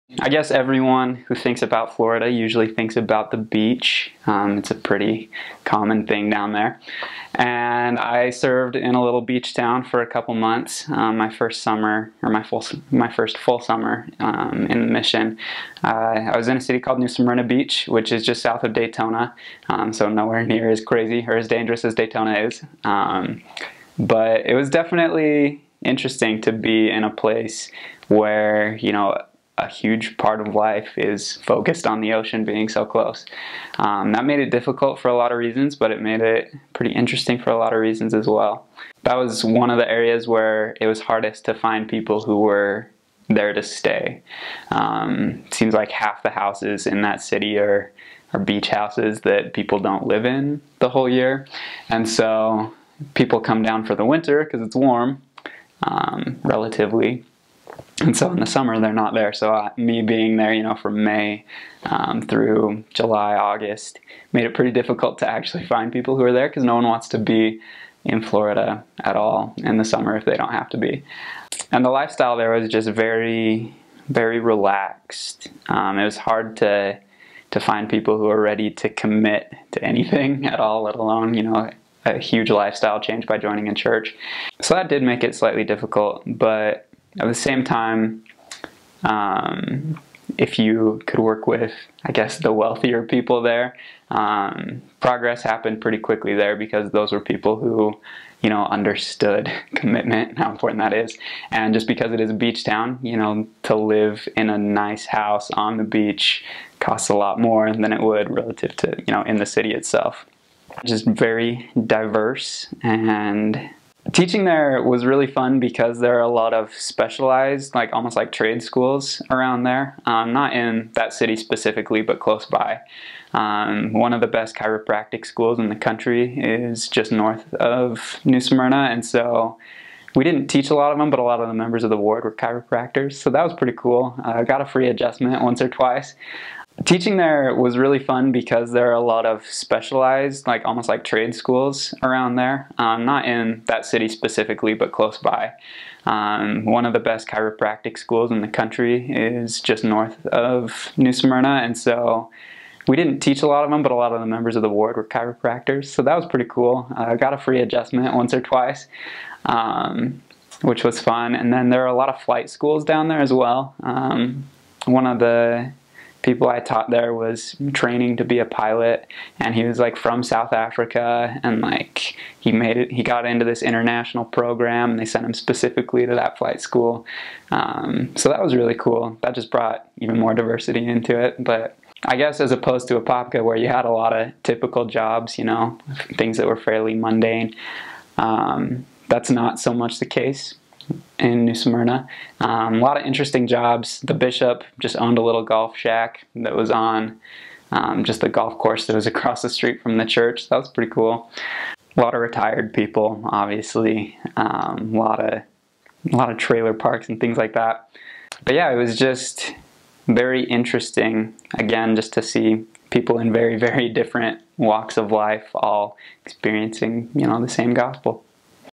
I guess everyone who thinks about Florida usually thinks about the beach. It's a pretty common thing down there. And I served in a little beach town for a couple months. My first summer, or my first full summer in the mission. I was in a city called New Smyrna Beach, which is just south of Daytona. So nowhere near as crazy or as dangerous as Daytona is. But it was definitely interesting to be in a place where, a huge part of life is focused on the ocean being so close. That made it difficult for a lot of reasons, but it made it pretty interesting for a lot of reasons as well. That was one of the areas where it was hardest to find people who were there to stay. It seems like half the houses in that city are beach houses that people don't live in the whole year. And so people come down for the winter because it's warm, relatively. And so in the summer, they're not there. So me being there, from May through July, August, made it pretty difficult to actually find people who are there because no one wants to be in Florida at all in the summer if they don't have to be. And the lifestyle there was just very, very relaxed. It was hard to find people who are ready to commit to anything at all, let alone, a huge lifestyle change by joining a church. So that did make it slightly difficult, but at the same time, if you could work with, I guess, the wealthier people there, progress happened pretty quickly there because those were people who, understood commitment and how important that is. And just because it is a beach town, to live in a nice house on the beach costs a lot more than it would relative to, in the city itself. Just very diverse, and teaching there was really fun because there are a lot of specialized, almost like trade schools around there. Not in that city specifically, but close by. One of the best chiropractic schools in the country is just north of New Smyrna, and so we didn't teach a lot of them, but a lot of the members of the ward were chiropractors, so that was pretty cool. I got a free adjustment once or twice. Teaching there was really fun because there are a lot of specialized, almost like trade schools around there. Not in that city specifically, but close by. One of the best chiropractic schools in the country is just north of New Smyrna, and so we didn't teach a lot of them, but a lot of the members of the ward were chiropractors, so that was pretty cool. I got a free adjustment once or twice, which was fun. And then there are a lot of flight schools down there as well. One of the people I taught there was training to be a pilot, and he was from South Africa, and he got into this international program, and they sent him specifically to that flight school. So that was really cool. That just brought even more diversity into it. But I guess as opposed to Apopka, where you had a lot of typical jobs, things that were fairly mundane, that's not so much the case in New Smyrna. A lot of interesting jobs. The bishop just owned a little golf shack that was on just the golf course that was across the street from the church. That was pretty cool. A lot of retired people, obviously. A lot of trailer parks and things like that. But yeah, it was just very interesting, again, just to see people in very, very different walks of life all experiencing, the same gospel.